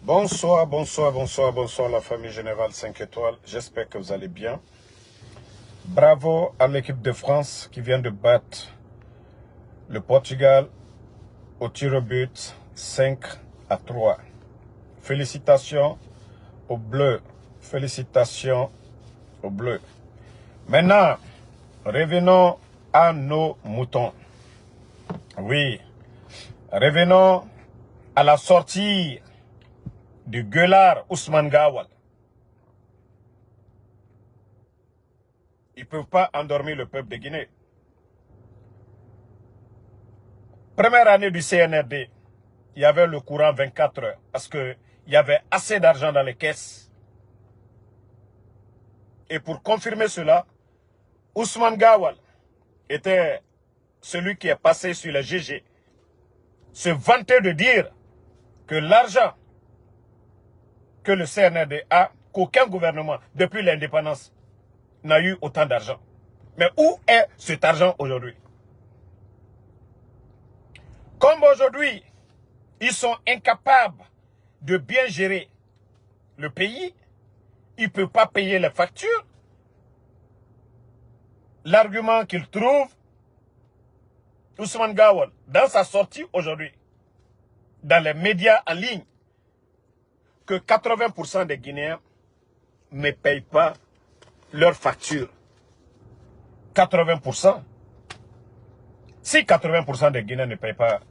Bonsoir, bonsoir, bonsoir, bonsoir la famille Générale 5 étoiles. J'espère que vous allez bien. Bravo à l'équipe de France qui vient de battre le Portugal au tir au but 5-3. Félicitations aux Bleus. Félicitations aux Bleus. Maintenant, revenons à nos moutons. Oui, revenons à la sortie du gueulard Ousmane Gawal. Ils ne peuvent pas endormir le peuple de Guinée. Première année du CNRD, il y avait le courant 24 heures parce qu'il y avait assez d'argent dans les caisses. Et pour confirmer cela, Ousmane Gawal était celui qui est passé sur le GG, se vantait de dire que l'argent que le CNRD a, qu'aucun gouvernement depuis l'indépendance n'a eu autant d'argent. Mais où est cet argent aujourd'hui? Comme aujourd'hui, ils sont incapables de bien gérer le pays, ils ne peuvent pas payer les factures. L'argument qu'ils trouvent, Ousmane Gawal, dans sa sortie aujourd'hui, dans les médias en ligne, que 80% des Guinéens ne payent pas leurs factures. 80%. Si 80% des Guinéens ne payent pas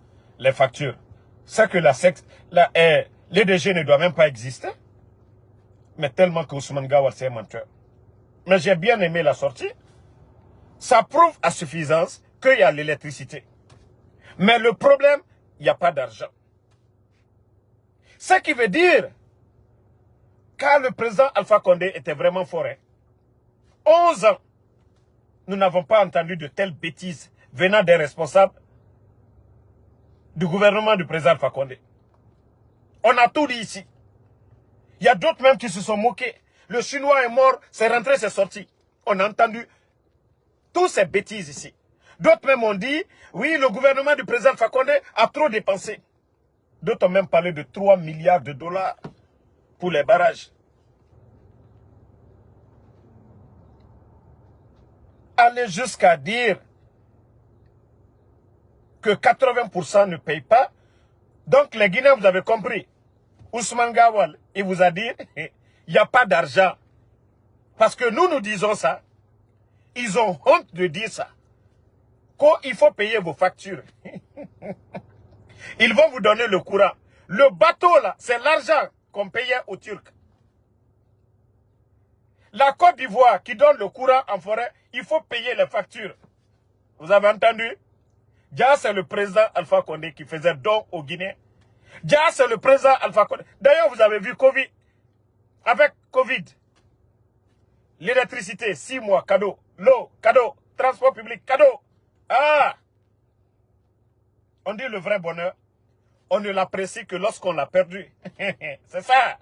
les factures, c'est que l'EDG ne doit même pas exister. Mais tellement que Ousmane Gawal, c'est un menteur. Mais j'ai bien aimé la sortie. Ça prouve à suffisance qu'il y a l'électricité. Mais le problème, il n'y a pas d'argent. Ce qui veut dire, quand le président Alpha Condé était vraiment fort, 11 ans, nous n'avons pas entendu de telles bêtises venant des responsables du gouvernement du président Alpha Condé. On a tout dit ici. Il y a d'autres même qui se sont moqués. Le Chinois est mort, c'est rentré, c'est sorti. On a entendu toutes ces bêtises ici. D'autres même ont dit, oui, le gouvernement du président Alpha Condé a trop dépensé. D'autres ont même parlé de 3 milliards de dollars pour les barrages. Aller jusqu'à dire que 80% ne payent pas. Donc les Guinéens, vous avez compris. Ousmane Gawal, il vous a dit, il n'y a pas d'argent. Parce que nous disons ça. Ils ont honte de dire ça. Qu'il faut payer vos factures. Ils vont vous donner le courant. Le bateau là, c'est l'argent qu'on payait aux Turcs. La Côte d'Ivoire qui donne le courant en forêt, il faut payer les factures. Vous avez entendu? Déjà, c'est le président Alpha Condé qui faisait don aux Guinéens. Déjà, c'est le président Alpha Condé. D'ailleurs, vous avez vu Covid. Avec Covid, l'électricité, 6 mois, cadeau. L'eau, cadeau. Transport public, cadeau. Ah! On dit le vrai bonheur. On ne l'apprécie que lorsqu'on l'a perdu. C'est ça.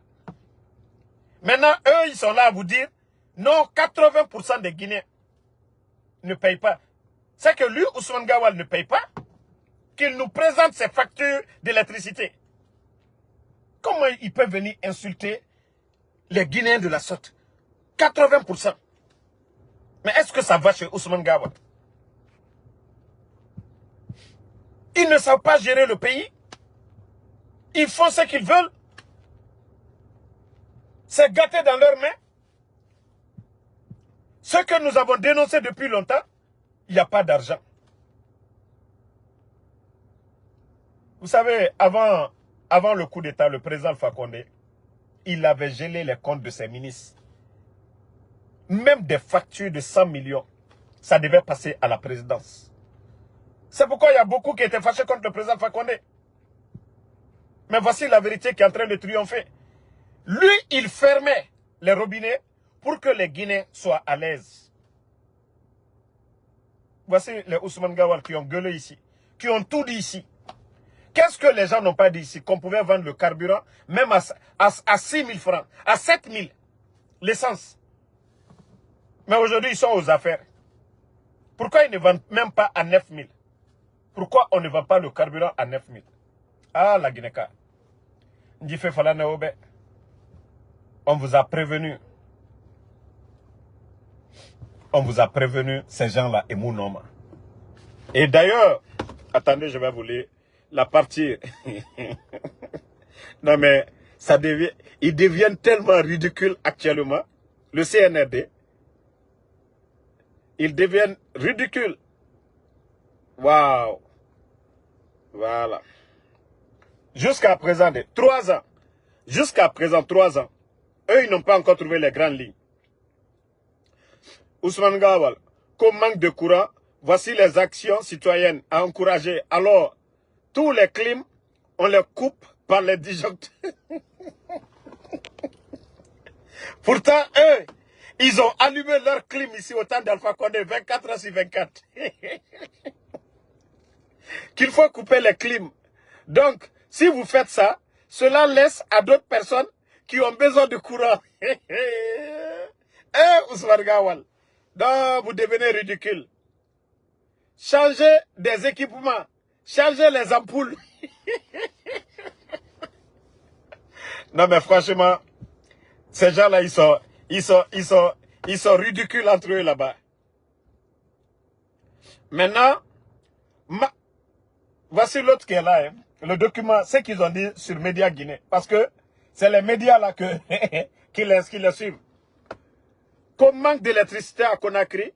Maintenant, eux, ils sont là à vous dire, non, 80% des Guinéens ne payent pas. C'est que lui, Ousmane Gawal, ne paye pas, qu'il nous présente ses factures d'électricité. Comment il peut venir insulter les Guinéens de la sorte? 80%. Mais est-ce que ça va chez Ousmane Gawal? Ils ne savent pas gérer le pays. Ils font ce qu'ils veulent. C'est gâté dans leurs mains. Ce que nous avons dénoncé depuis longtemps, il n'y a pas d'argent. Vous savez, avant le coup d'État, le président Alpha Condé, il avait gelé les comptes de ses ministres. Même des factures de 100 millions, ça devait passer à la présidence. C'est pourquoi il y a beaucoup qui étaient fâchés contre le président Alpha Condé. Mais voici la vérité qui est en train de triompher. Lui, il fermait les robinets pour que les Guinéens soient à l'aise. Voici les Ousmane Gawal qui ont gueulé ici, qui ont tout dit ici. Qu'est-ce que les gens n'ont pas dit ici? Qu'on pouvait vendre le carburant même à 6 000 francs, à 7 000, l'essence. Mais aujourd'hui, ils sont aux affaires. Pourquoi ils ne vendent même pas à 9 000? Pourquoi on ne vend pas le carburant à 9 000? Ah, la Guinée. Ndife Falana Obe. On vous a prévenu. On vous a prévenu, ces gens-là, et mon nom. Et d'ailleurs, attendez, je vais vous lire la partie. Non mais, ça devient, ils deviennent tellement ridicules actuellement. Le CNRD, ils deviennent ridicules. Waouh. Voilà. Jusqu'à présent, 3 ans. Jusqu'à présent, 3 ans. Eux, ils n'ont pas encore trouvé les grandes lignes. Ousmane Gawal, comme manque de courant, voici les actions citoyennes à encourager. Alors, tous les clims, on les coupe par les disjoncteurs. Pourtant, eux, ils ont allumé leur clim ici au temps d'Alpha Condé 24 heures sur 24. Qu'il faut couper les clims. Donc, si vous faites ça, cela laisse à d'autres personnes qui ont besoin de courant. Ousmane Gawal. Donc, vous devenez ridicule. Changez des équipements. Changez les ampoules. Non, mais franchement, ces gens-là, ils sont ridicules entre eux là-bas. Maintenant, voici l'autre qui est là. Hein. Le document, c'est qu'ils ont dit sur Média Guinée. Parce que c'est les médias là qui les suivent. Comme manque d'électricité à Conakry,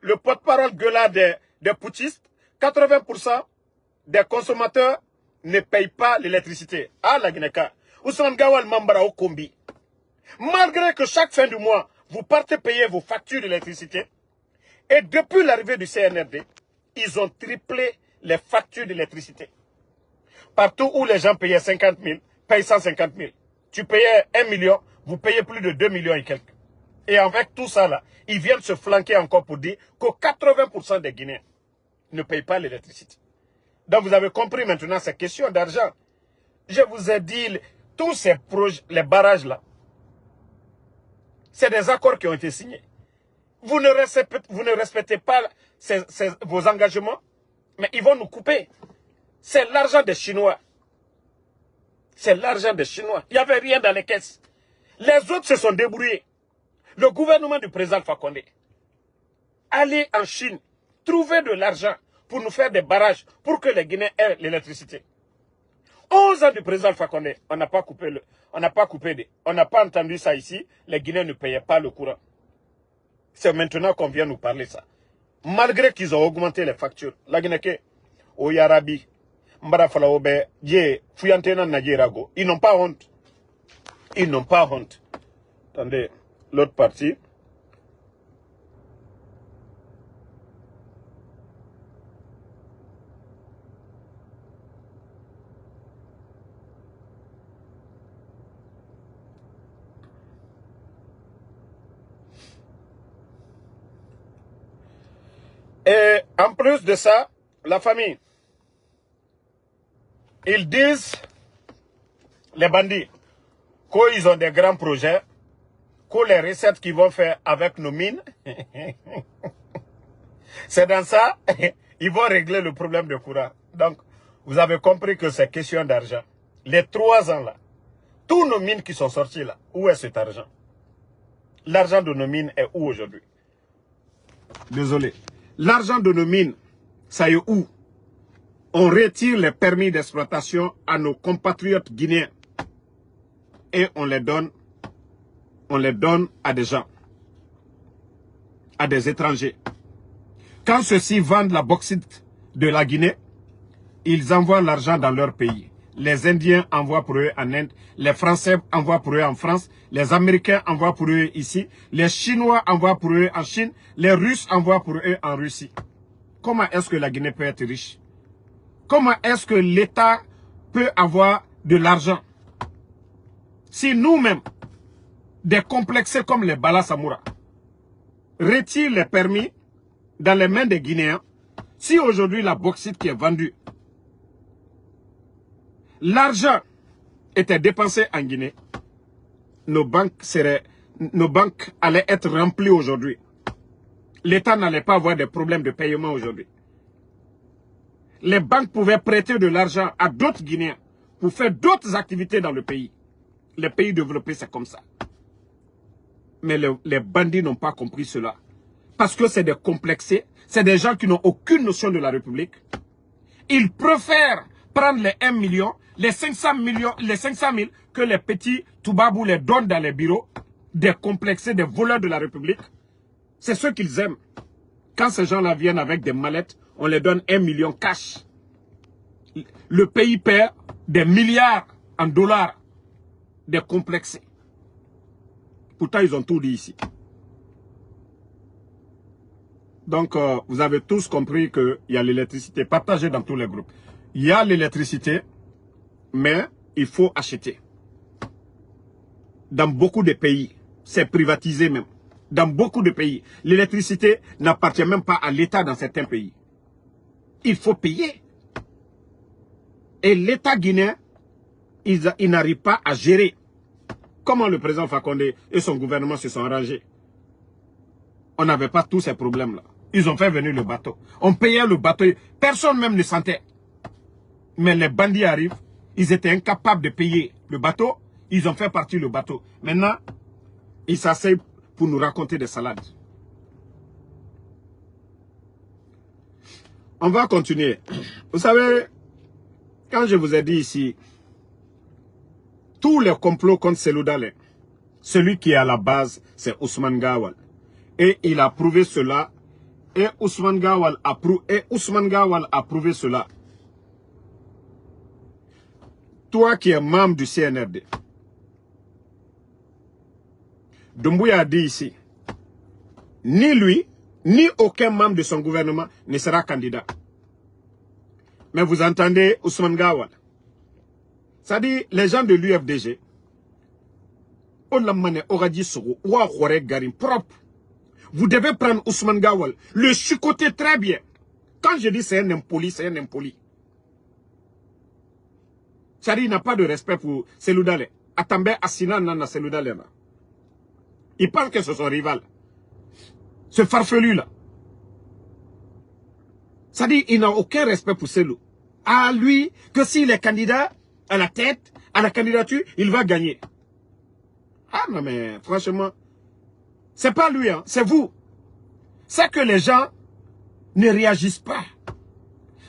le porte-parole gueulard des putschistes, 80% des consommateurs ne payent pas l'électricité. Ah, la Guinée-Ka. Ousmane Gawal Mambara au Kombi. Malgré que chaque fin du mois, vous partez payer vos factures d'électricité, et depuis l'arrivée du CNRD, ils ont triplé les factures d'électricité. Partout où les gens payaient 50 000, payent 150 000. Tu payais 1 million, vous payez plus de 2 millions et quelques. Et avec tout ça là, ils viennent se flanquer encore pour dire que 80% des Guinéens ne payent pas l'électricité. Donc vous avez compris maintenant ces questions d'argent. Je vous ai dit, tous ces projets, les barrages là, c'est des accords qui ont été signés. Vous ne respectez pas vos engagements, mais ils vont nous couper. C'est l'argent des Chinois. C'est l'argent des Chinois. Il n'y avait rien dans les caisses. Les autres se sont débrouillés. Le gouvernement du président Alpha Condé, allez en Chine, trouver de l'argent pour nous faire des barrages, pour que les Guinéens aient l'électricité. 11 ans du président Alpha Condé, on n'a pas entendu ça ici, les Guinéens ne payaient pas le courant. C'est maintenant qu'on vient nous parler ça. Malgré qu'ils ont augmenté les factures, la Guinée, au Yarabi, Mbarafalaobe, Fuyantena Nadjerago, ils n'ont pas honte. Ils n'ont pas honte. Attendez. L'autre partie. Et en plus de ça, la famille, ils disent, les bandits, qu'ils ont des grands projets, que les recettes qu'ils vont faire avec nos mines, c'est dans ça, ils vont régler le problème de courant. Donc, vous avez compris que c'est question d'argent. Les 3 ans là, tous nos mines qui sont sorties là, où est cet argent? L'argent de nos mines est où aujourd'hui? Désolé. L'argent de nos mines, ça est où? On retire les permis d'exploitation à nos compatriotes guinéens et on les donne à des gens, à des étrangers. Quand ceux-ci vendent la bauxite de la Guinée, ils envoient l'argent dans leur pays. Les Indiens envoient pour eux en Inde, les Français envoient pour eux en France, les Américains envoient pour eux ici, les Chinois envoient pour eux en Chine, les Russes envoient pour eux en Russie. Comment est-ce que la Guinée peut être riche? Comment est-ce que l'État peut avoir de l'argent? Si nous-mêmes, des complexés comme les Bala Samoura, retirent les permis dans les mains des Guinéens, si aujourd'hui la bauxite qui est vendue, l'argent était dépensé en Guinée, nos banques allaient être remplies aujourd'hui. L'État n'allait pas avoir des problèmes de paiement aujourd'hui. Les banques pouvaient prêter de l'argent à d'autres Guinéens pour faire d'autres activités dans le pays. Les pays développés, c'est comme ça. Mais les bandits n'ont pas compris cela. Parce que c'est des complexés, c'est des gens qui n'ont aucune notion de la République. Ils préfèrent prendre les 1 million, les 500 millions, les 500 000 que les petits toubabous les donnent dans les bureaux, des complexés, des voleurs de la République. C'est ce qu'ils aiment. Quand ces gens-là viennent avec des mallettes, on les donne 1 million cash. Le pays perd des milliards en dollars des complexés. Pourtant, ils ont tout dit ici. Donc, vous avez tous compris qu'il y a l'électricité partagée dans tous les groupes. Il y a l'électricité, mais il faut acheter. Dans beaucoup de pays, c'est privatisé même. Dans beaucoup de pays, l'électricité n'appartient même pas à l'État dans certains pays. Il faut payer. Et l'État guinéen, il n'arrive pas à gérer. Comment le président Fakonde et son gouvernement se sont arrangés? On n'avait pas tous ces problèmes-là. Ils ont fait venir le bateau. On payait le bateau. Personne même ne sentait. Mais les bandits arrivent. Ils étaient incapables de payer le bateau. Ils ont fait partir le bateau. Maintenant, ils s'asseyent pour nous raconter des salades. On va continuer. Vous savez, quand je vous ai dit ici, tous les complots contre Cellou Dalein, celui qui est à la base, c'est Ousmane Gawal. Et il a prouvé cela. Et Ousmane Gawal a prouvé cela. Toi qui es membre du CNRD, Doumbouya a dit ici, ni lui, ni aucun membre de son gouvernement ne sera candidat. Mais vous entendez Ousmane Gawal. Ça dit, les gens de l'UFDG, propre. Vous devez prendre Ousmane Gawal, le chicoter très bien. Quand je dis c'est un impoli, c'est un impoli. Ça dit, il n'a pas de respect pour Cellou Dalein. Atambe Assina Nana Cellou Dalein. Il pense que c'est son rival. Ce farfelu-là. Ça dit, il n'a aucun respect pour Cellou. À lui, que s'il est candidat à la tête, à la candidature, il va gagner. Ah non mais, franchement, c'est pas lui, hein, c'est vous. C'est que les gens ne réagissent pas.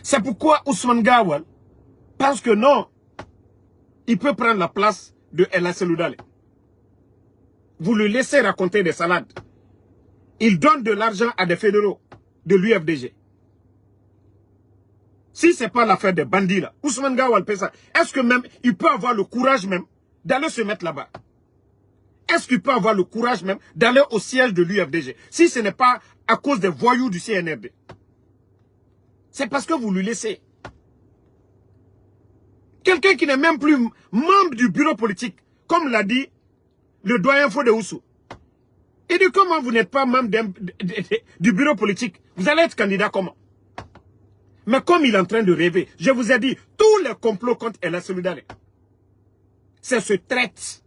C'est pourquoi Ousmane Gawal pense que non, il peut prendre la place de Ella Cellou Dalein. Vous le laissez raconter des salades. Il donne de l'argent à des fédéraux de l'UFDG. Si ce n'est pas l'affaire des bandits là, Ousmane Gawal fait ça. Est-ce que même il peut avoir le courage même d'aller se mettre là-bas? Est-ce qu'il peut avoir le courage même d'aller au siège de l'UFDG? Si ce n'est pas à cause des voyous du CNRD. C'est parce que vous lui laissez. Quelqu'un qui n'est même plus membre du bureau politique, comme l'a dit le doyen Fodé Oussou. Il dit comment vous n'êtes pas membre du bureau politique, vous allez être candidat comment? Mais comme il est en train de rêver, je vous ai dit, tous les complots contre Ella Cellou Dalein, c'est ce traite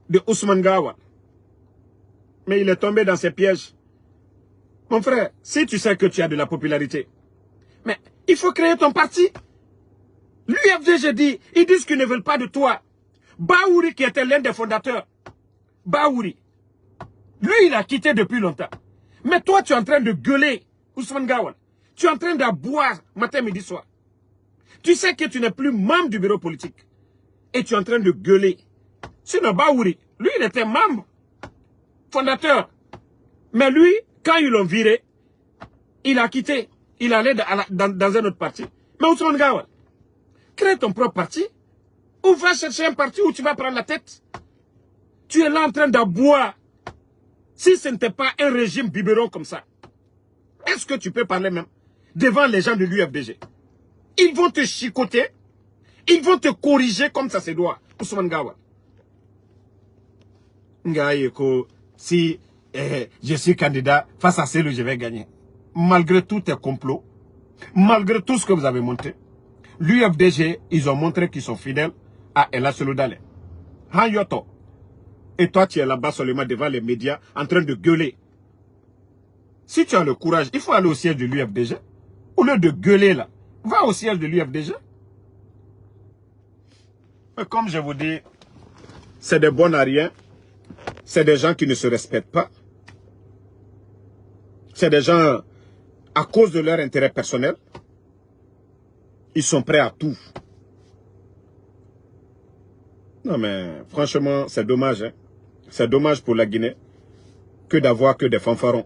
de Ousmane Gawal. Mais il est tombé dans ses pièges. Mon frère, si tu sais que tu as de la popularité, mais il faut créer ton parti. L'UFDG dit, ils disent qu'ils ne veulent pas de toi. Baouri qui était l'un des fondateurs, Baouri, lui il a quitté depuis longtemps. Mais toi tu es en train de gueuler, Ousmane Gawal. Tu es en train d'aboire matin, midi, soir. Tu sais que tu n'es plus membre du bureau politique. Et tu es en train de gueuler. Sinon Baouri, lui il était membre, fondateur. Mais lui, quand ils l'ont viré, il a quitté. Il allait dans un autre parti. Mais Ousmane Gawal, crée ton propre parti. Ou va chercher un parti où tu vas prendre la tête. Tu es là en train d'aboire. Si ce n'était pas un régime biberon comme ça, est-ce que tu peux parler même devant les gens de l'UFDG? Ils vont te chicoter. Ils vont te corriger comme ça se doit. Ousmane Gawal. Si je suis candidat face à Cellou, je vais gagner. Malgré tous tes complots, malgré tout ce que vous avez montré, l'UFDG, ils ont montré qu'ils sont fidèles à Ella Cellou Dalein. Hanyoto. Et toi, tu es là-bas seulement devant les médias en train de gueuler. Si tu as le courage, il faut aller au siège de l'UFDG. Au lieu de gueuler là, va au siège de l'UFDG. Mais comme je vous dis, c'est des bons à rien. C'est des gens qui ne se respectent pas. C'est des gens, à cause de leur intérêt personnel, ils sont prêts à tout. Non mais, franchement, c'est dommage. Hein? C'est dommage pour la Guinée que d'avoir que des fanfarons.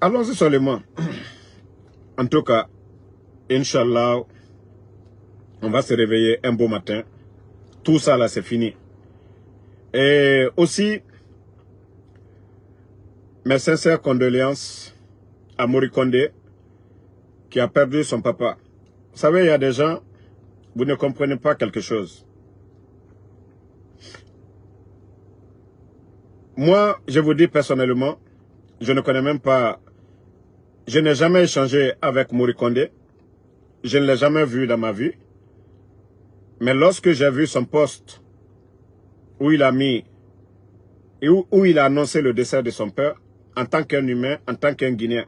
Allons-y seulement. En tout cas, Inch'Allah, on va se réveiller un beau matin. Tout ça là, c'est fini. Et aussi, mes sincères condoléances à Mori Kondé, qui a perdu son papa. Vous savez, il y a des gens, vous ne comprenez pas quelque chose. Moi, je vous dis personnellement, je ne connais même pas, je n'ai jamais échangé avec Mori Kondé. Je ne l'ai jamais vu dans ma vie. Mais lorsque j'ai vu son poste où il a mis, et où il a annoncé le décès de son père, en tant qu'un humain, en tant qu'un Guinéen.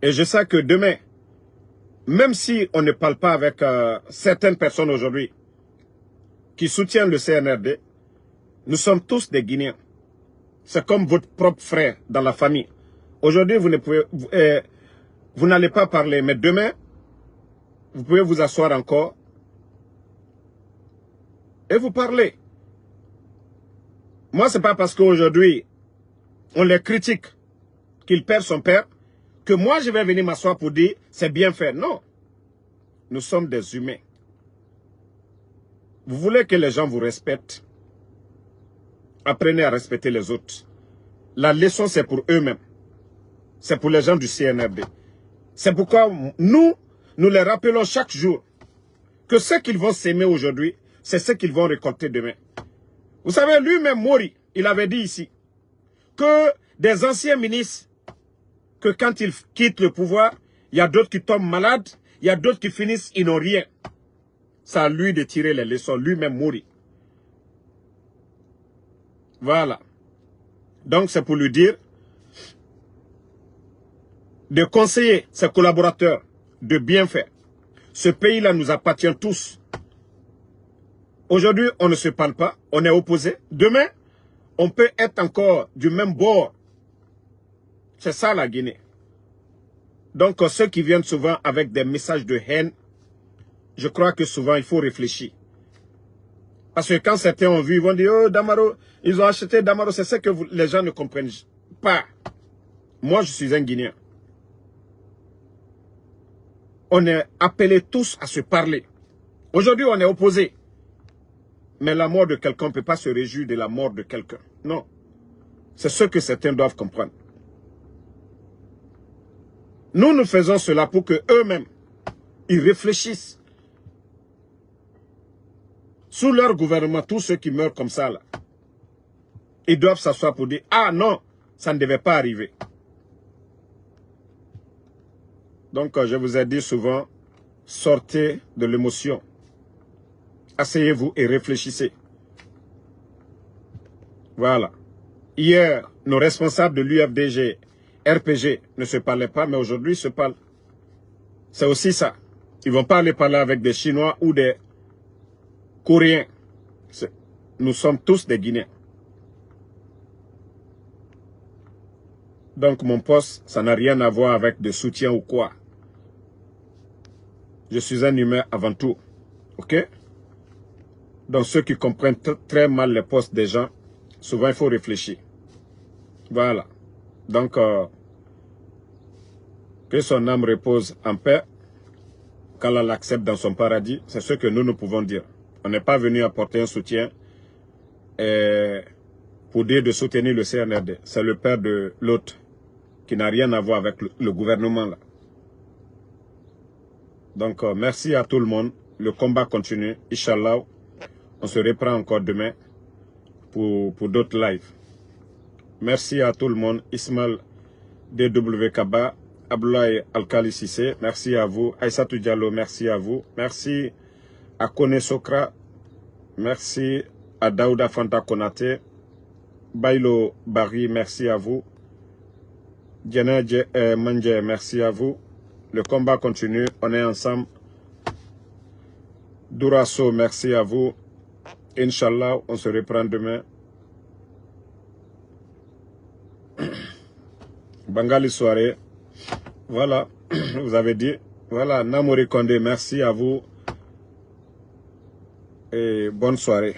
Et je sais que demain, même si on ne parle pas avec certaines personnes aujourd'hui qui soutiennent le CNRD, nous sommes tous des Guinéens. C'est comme votre propre frère dans la famille. Aujourd'hui, vous n'allez pas parler, mais demain, vous pouvez vous asseoir encore et vous parler. Moi, ce n'est pas parce qu'aujourd'hui, on les critique qu'il perd son père, que moi, je vais venir m'asseoir pour dire, c'est bien fait. Non. Nous sommes des humains. Vous voulez que les gens vous respectent. Apprenez à respecter les autres. La leçon, c'est pour eux-mêmes. C'est pour les gens du CNRD. C'est pourquoi nous les rappelons chaque jour que ce qu'ils vont s'aimer aujourd'hui, c'est ce qu'ils vont récolter demain. Vous savez, lui-même, Mori, il avait dit ici que des anciens ministres, que quand ils quittent le pouvoir, il y a d'autres qui tombent malades, il y a d'autres qui finissent, ils n'ont rien. C'est à lui de tirer les leçons, lui-même Mori. Voilà. Donc c'est pour lui dire de conseiller ses collaborateurs de bien faire. Ce pays-là nous appartient tous. Aujourd'hui, on ne se parle pas, on est opposés. Demain, on peut être encore du même bord. C'est ça la Guinée. Donc ceux qui viennent souvent avec des messages de haine, je crois que souvent il faut réfléchir. Parce que quand certains ont vu, ils vont dire, oh Damaro, ils ont acheté Damaro, c'est ce que les gens ne comprennent pas. Moi, je suis un Guinéen. On est appelés tous à se parler. Aujourd'hui, on est opposés. Mais la mort de quelqu'un ne peut pas se réjouir de la mort de quelqu'un. Non. C'est ce que certains doivent comprendre. Nous faisons cela pour que eux-mêmes, ils réfléchissent. Sous leur gouvernement, tous ceux qui meurent comme ça, là, ils doivent s'asseoir pour dire, ah non, ça ne devait pas arriver. Donc, je vous ai dit souvent, sortez de l'émotion. Asseyez-vous et réfléchissez. Voilà. Hier, nos responsables de l'UFDG, RPG, ne se parlaient pas, mais aujourd'hui, ils se parlent. C'est aussi ça. Ils ne vont pas aller parler avec des Chinois ou des Coréens. Nous sommes tous des Guinéens. Donc, mon poste, ça n'a rien à voir avec des soutiens ou quoi. Je suis un humain avant tout. OK? Donc, ceux qui comprennent très mal les postes des gens, souvent, il faut réfléchir. Voilà. Donc, que son âme repose en paix, qu'Allah l'accepte dans son paradis, c'est ce que nous pouvons dire. On n'est pas venu apporter un soutien pour dire de soutenir le CNRD. C'est le père de l'autre qui n'a rien à voir avec le gouvernement là. Donc, merci à tout le monde. Le combat continue. Inch'Allah, on se reprend encore demain pour d'autres lives. Merci à tout le monde. Ismaël DW Kaba, Abdoulaye Alkali Sissé, merci à vous. Aïssatou Diallo, merci à vous. Merci à Kone Sokra. Merci à Daouda Fanta Konate. Bailo Bari, merci à vous. Diana Manje, merci à vous. Le combat continue. On est ensemble. Dourasso, merci à vous. Inch'Allah, on se reprend demain. Bangali soirée. Voilà, vous avez dit. Voilà, Namori Kondé, merci à vous. Et bonne soirée.